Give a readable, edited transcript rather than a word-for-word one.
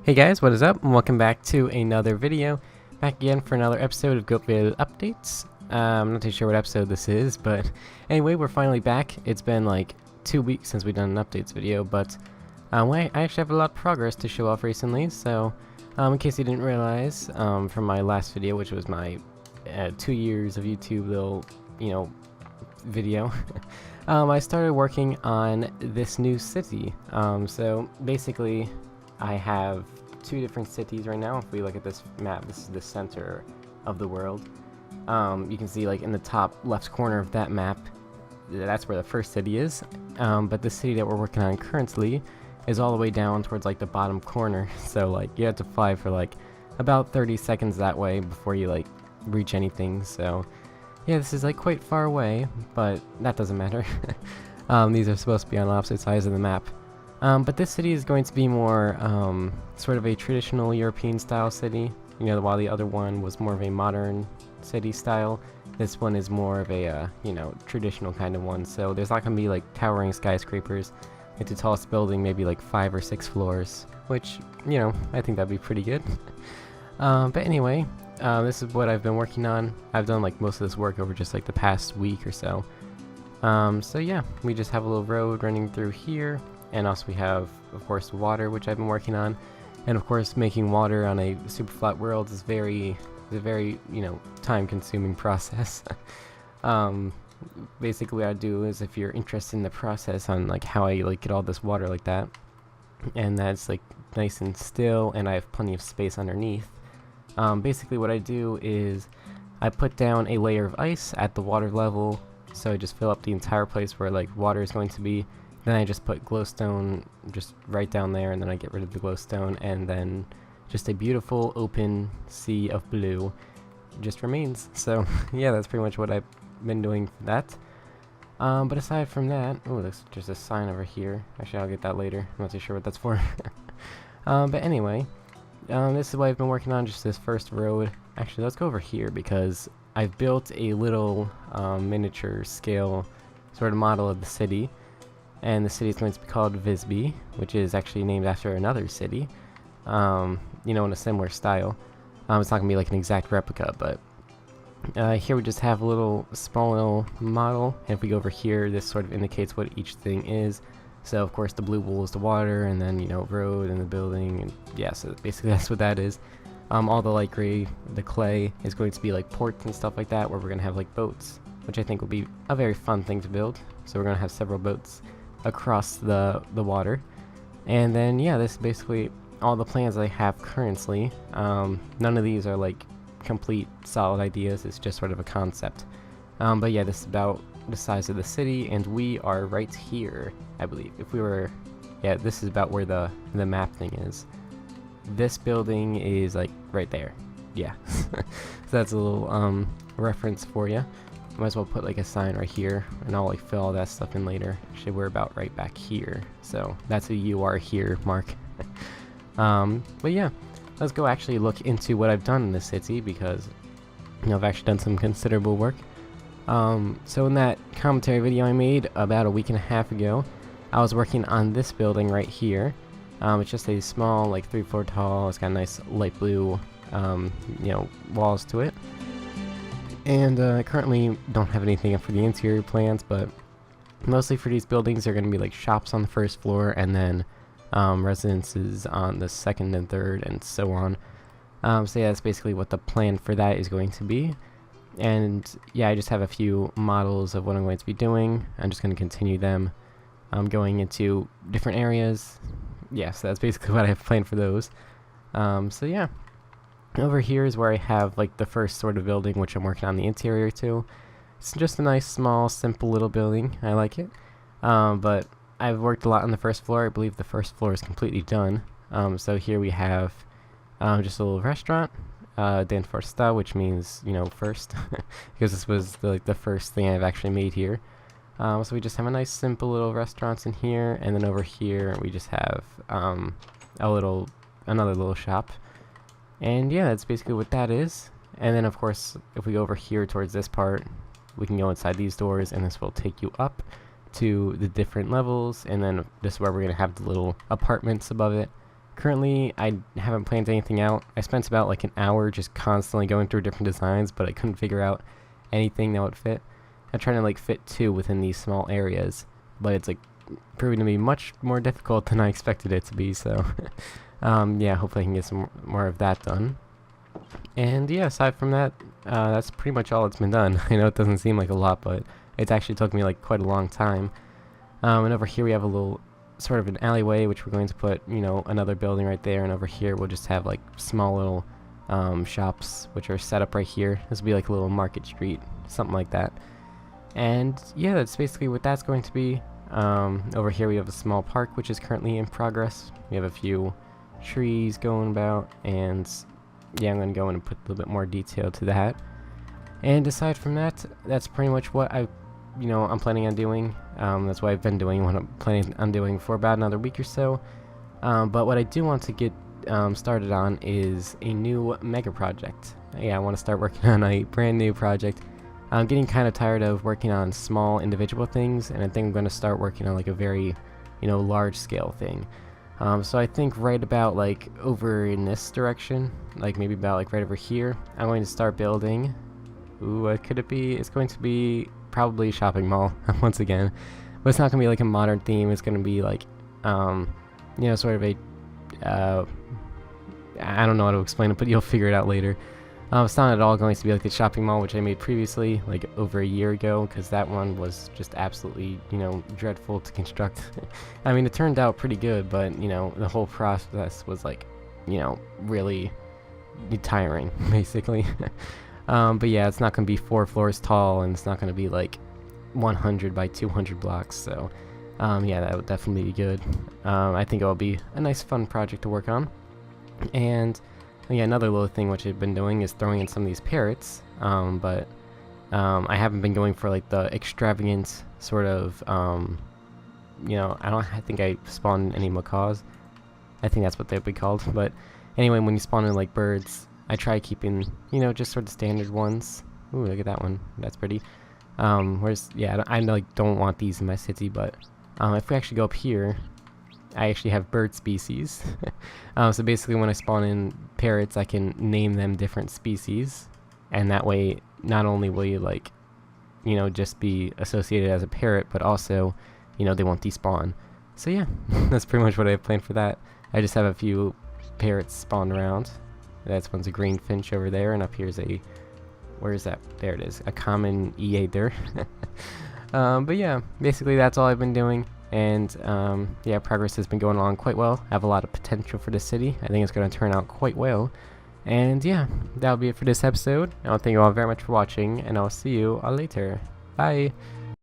Hey guys, what is up? And welcome back to another video. Back again for another episode of Goattville updates. I'm not too sure what episode this is, but anyway, we're finally back. It's been like 2 weeks since we've done an updates video, but I actually have a lot of progress to show off recently. So, in case you didn't realize, from my last video, which was my 2 years of YouTube little, video, I started working on this new city. So basically, I have 2 different cities right now. If we look at this map, this is the center of the world. You can see like in the top left corner of that map, that's where the first city is. But the city that we're working on currently is all the way down towards like the bottom corner. So like you have to fly for like about 30 seconds that way before you like reach anything. So yeah, this is like quite far away, but that doesn't matter. These are supposed to be on opposite sides of the map. But this city is going to be more sort of a traditional European style city. While the other one was more of a modern city style, this one is more of a traditional kind of one. So there's not going to be like towering skyscrapers. It's the tallest building, maybe like 5 or 6 floors, which I think that'd be pretty good. But anyway, this is what I've been working on. I've done like most of this work over just like the past week or so. So yeah, we just have a little road running through here. And also we have, of course, water, which I've been working on. And of course, making water on a super flat world is a very, time-consuming process. Basically what I do is, if you're interested in the process on like how I like get all this water like that, and that's like nice and still, and I have plenty of space underneath. Basically what I do is I put down a layer of ice at the water level, so I just fill up the entire place where like water is going to be. Then I just put glowstone just right down there, and then I get rid of the glowstone, and then just a beautiful open sea of blue just remains. So yeah, that's pretty much what I've been doing for that. But aside from that, oh, there's just a sign over here. Actually, I'll get that later. I'm not too sure what that's for. But anyway, this is what I've been working on, just this first road. Actually, let's go over here, because I've built a little miniature scale sort of model of the city. And the city is going to be called Visby, which is actually named after another city, in a similar style. It's not going to be like an exact replica, but here we just have a small little model. And if we go over here, this sort of indicates what each thing is. So of course the blue wool is the water, and then road and the building, and yeah, so basically that's what that is. All the light gray, the clay, is going to be like ports and stuff like that, where we're going to have like boats, which I think will be a very fun thing to build. So we're going to have several boats across the water. And then yeah, this is basically all the plans I have currently. None of these are like complete solid ideas, it's just sort of a concept. But yeah, this is about the size of the city, and we are right here, I believe. Yeah, this is about where the map thing is. This building is like right there. Yeah. So that's a little reference for you. Might as well put like a sign right here, and I'll like fill all that stuff in later. Actually, we're about right back here, so that's a "you are here" mark. But yeah, let's go actually look into what I've done in this city, because I've actually done some considerable work. So in that commentary video I made about a week and a half ago, I was working on this building right here. It's just a small, like 3-floor tall. It's got nice light blue, walls to it. And currently don't have anything for the interior plans, but mostly for these buildings are going to be like shops on the first floor, and then residences on the second and third, and so on. So yeah, that's basically what the plan for that is going to be. And yeah, I just have a few models of what I'm going to be doing. I'm just going to continue them. Going into different areas. Yeah, so that's basically what I have planned for those. So yeah. Over here is where I have like the first sort of building, which I'm working on the interior to. It's just a nice, small, simple little building. I like it. But I've worked a lot on the first floor. I believe the first floor is completely done. So here we have just a little restaurant, Den Forsta, which means, first, because this was the first thing I've actually made here. So we just have a nice, simple little restaurants in here, and then over here we just have another little shop. And yeah, that's basically what that is. And then of course, if we go over here towards this part, we can go inside these doors, and this will take you up to the different levels. And then this is where we're going to have the little apartments above it. Currently, I haven't planned anything out. I spent about like an hour just constantly going through different designs, but I couldn't figure out anything that would fit. I'm trying to like fit 2 within these small areas, but it's like proving to be much more difficult than I expected it to be, so yeah, hopefully I can get some more of that done. And yeah, aside from that, that's pretty much all that's been done. I know it doesn't seem like a lot, but it's actually took me like quite a long time. And over here we have a little sort of an alleyway, which we're going to put, you know, another building right there, and over here we'll just have like small little shops which are set up right here. This will be like a little market street, something like that. And yeah, that's basically what that's going to be. Over here we have a small park which is currently in progress. We have a few trees going about, and yeah, I'm going to go in and put a little bit more detail to that. And aside from that, that's pretty much what I'm planning on doing. That's what I've been doing, what I'm planning on doing for about another week or so. But what I do want to get started on is a new mega project. Yeah, I want to start working on a brand new project. I'm getting kind of tired of working on small individual things, and I think I'm going to start working on like a very, large scale thing. So I think right about like over in this direction, like maybe about like right over here, I'm going to start building. Ooh, what could it be? It's going to be probably a shopping mall once again, but it's not going to be like a modern theme. It's going to be like, sort of a, I don't know how to explain it, but you'll figure it out later. It's not at all going to be like the shopping mall which I made previously, like over a year ago, because that one was just absolutely, dreadful to construct. I mean, it turned out pretty good, but, the whole process was like, really tiring, basically. But yeah, it's not going to be 4 floors tall, and it's not going to be like 100 by 200 blocks, so yeah, that would definitely be good. I think it will be a nice fun project to work on. And yeah, another little thing which I've been doing is throwing in some of these parrots, but I haven't been going for like the extravagant sort of, I think I spawned any macaws. I think that's what they'd be called, but anyway, when you spawn in like birds, I try keeping, just sort of standard ones. Ooh, look at that one, that's pretty. Whereas, yeah, I like don't want these in my city, but if we actually go up here, I actually have bird species. So basically when I spawn in parrots, I can name them different species, and that way not only will you like, just be associated as a parrot, but also, they won't despawn. So yeah, that's pretty much what I have planned for that. I just have a few parrots spawned around. That's one's a green finch over there, and up here's a, where is that? There it is, a common E43. But yeah, basically that's all I've been doing. And yeah, progress has been going along quite well. I have a lot of potential for this city. I think it's going to turn out quite well. And yeah, that'll be it for this episode. I want to thank you all very much for watching, and I'll see you all later. Bye!